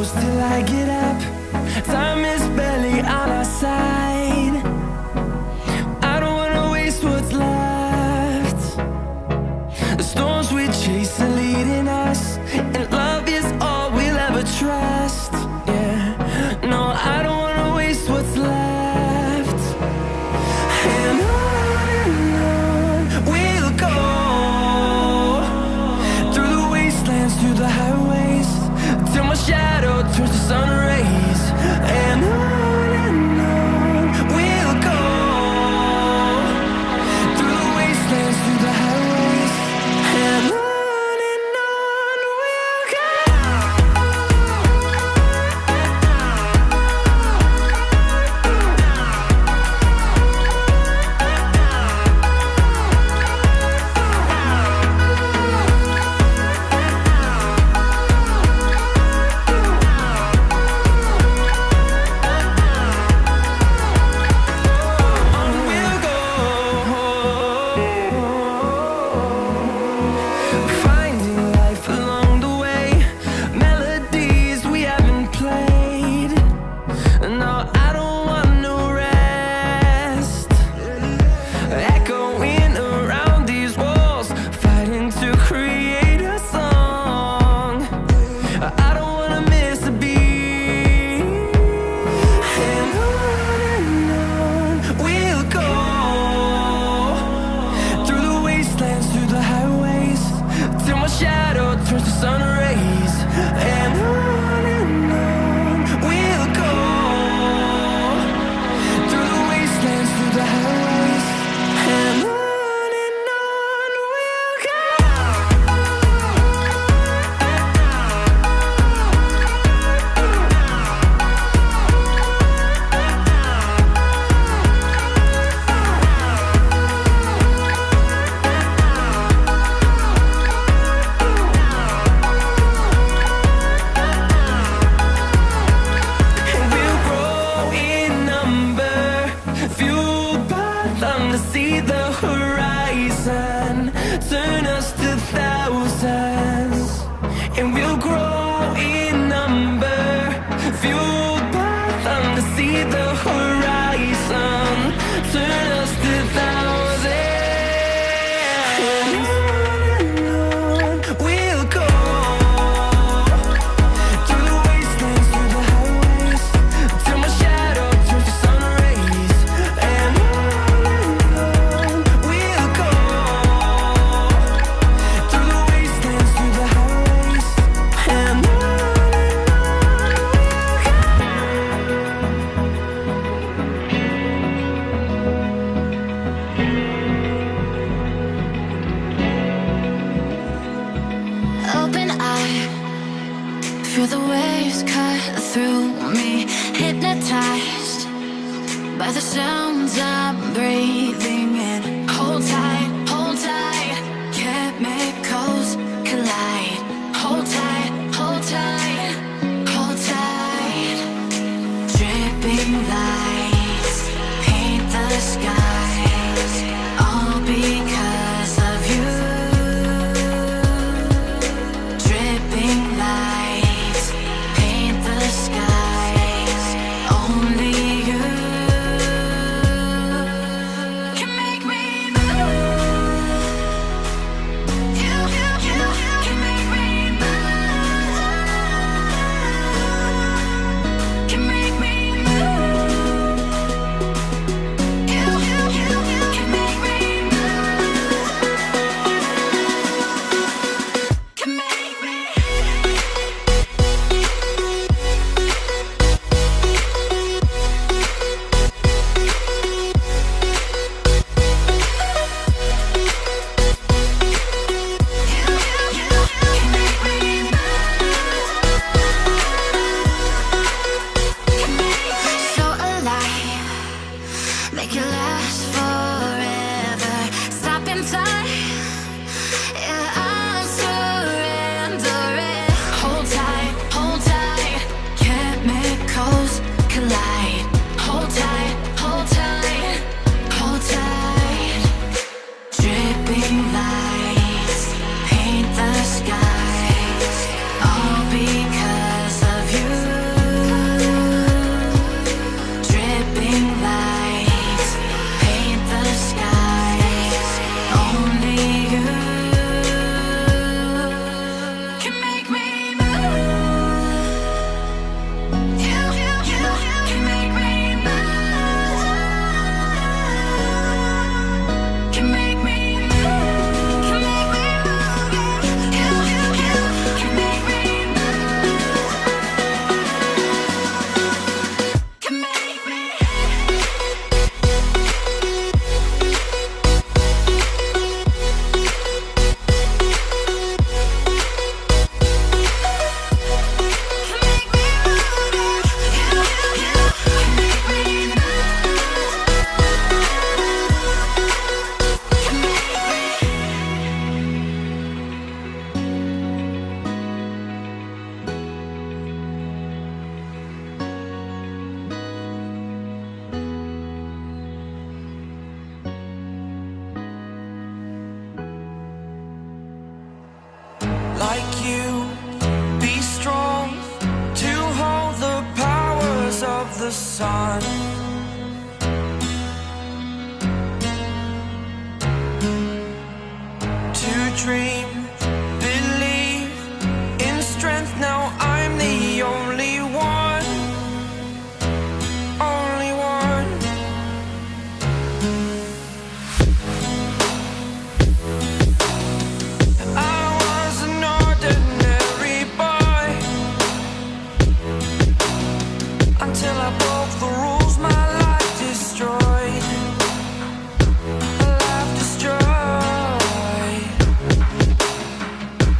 close till I get up. Time is barely on our side. I don't wanna waste what's left. The storms we chase are leading us, and love is all we'll ever trust. Yeah, no, I don't wanna waste what's left. And on we'll go, through the wastelands, through the highways, till my shadow turns to sun rays. And on we'll go, through the wastelands, through the highways, and on we'll go. Finding life along the way, melodies we haven't played. No, I don't want no rest. Echoing around these walls, fighting to create a song. I don't wanna miss a beat. And on we'll go, through the wastelands, through the highways, till my shadow turns to sun rays. And on we'll go, through the wastelands, through the highways, and on we'll go. And we'll grow in number, fueled by them to see the horizon, turn us to thousands. And we'll grow in number, fueled by them to see the horizon, turn us to thousands. And on we'll go, through the wastelands, through the highways, till my shadow turns to sun rays. And on we'll go, through the wastelands, through the highways, and on we'll go. Open eye, feel the waves cut through me, hypnotized by the sounds I'm breathing in. Hold tight, chemicals collide. Hold tight, hold tight, hold tight. Dripping lights paint the skies, all because of you. Dripping lights paint the skies, only you can make me move. sun. To dream, believe in strength. Now I'm the only one, only one. I was an ordinary boy until I broke the rules. My life destroyed, life destroyed.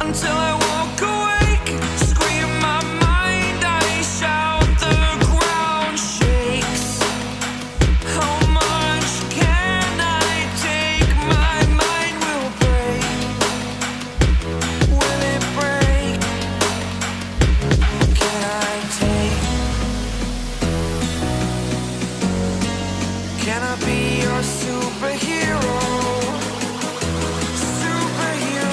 Until I walk awake, scream my mind, I shout, the ground shakes. How much can I take? My mind will break. Will it break? Can I take? Can I be your superhero? Superhero.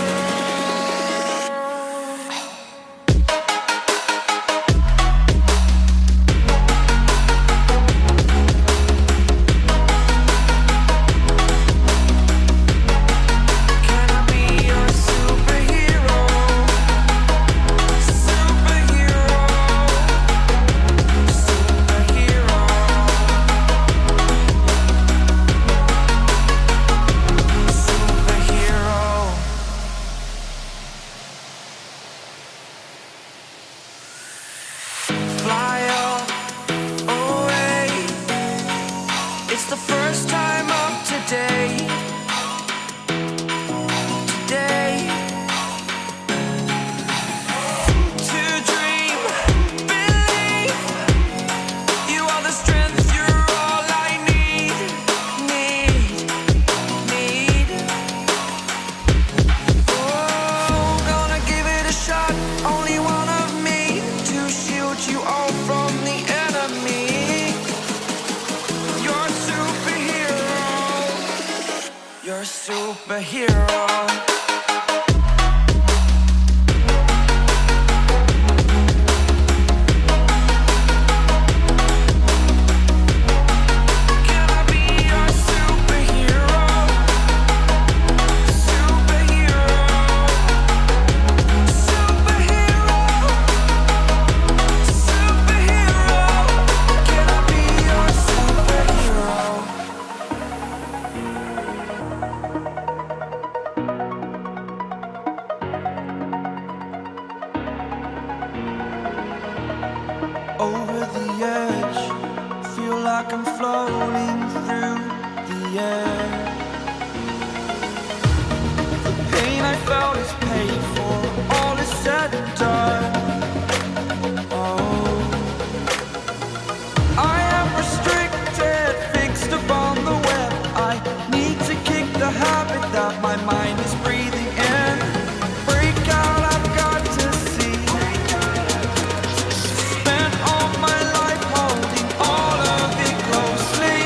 Can I be your superhero? Superhero. Superhero. Superhero. Fly away. It's the first time of today. Today. To dream, believe. You are the strength, you're all I need. Need. Oh, gonna give it a shot. Only one of me to shield you all from the enemy. You're a superhero. You're a superhero. Can I be your superhero? Superhero. Superhero. Superhero. Can I be your superhero? Over the edge, feel like I'm floating through the air. The pain I felt is paid for, all is said and done. Oh, I am restricted, fixed upon the web. I need to kick the habit that my mind is breathing in. Break out, I've got to see. Spent all my life holding all of it closely.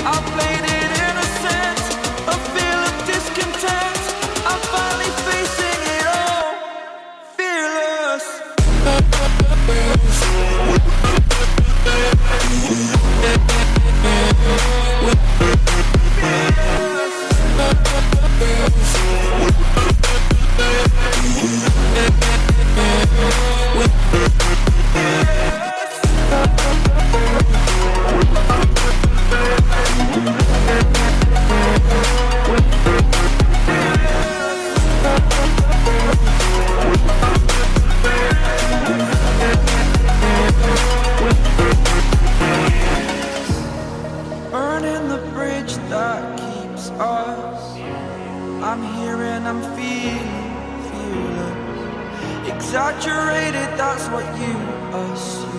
I played it innocent, a feel of discontent. I'm finally facing it all, fearless. Burning the bridge that keeps us. I'm here and I'm feeling fearless. Exaggerated, that's what you assume.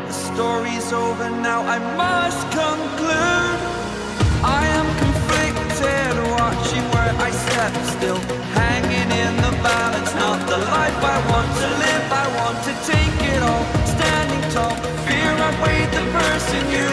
The story's over now, I must conclude. I am conflicted, watching where I step still, hanging in the balance. Not the life I want to live, I want to take it all. Standing tall, fear I weighed the person you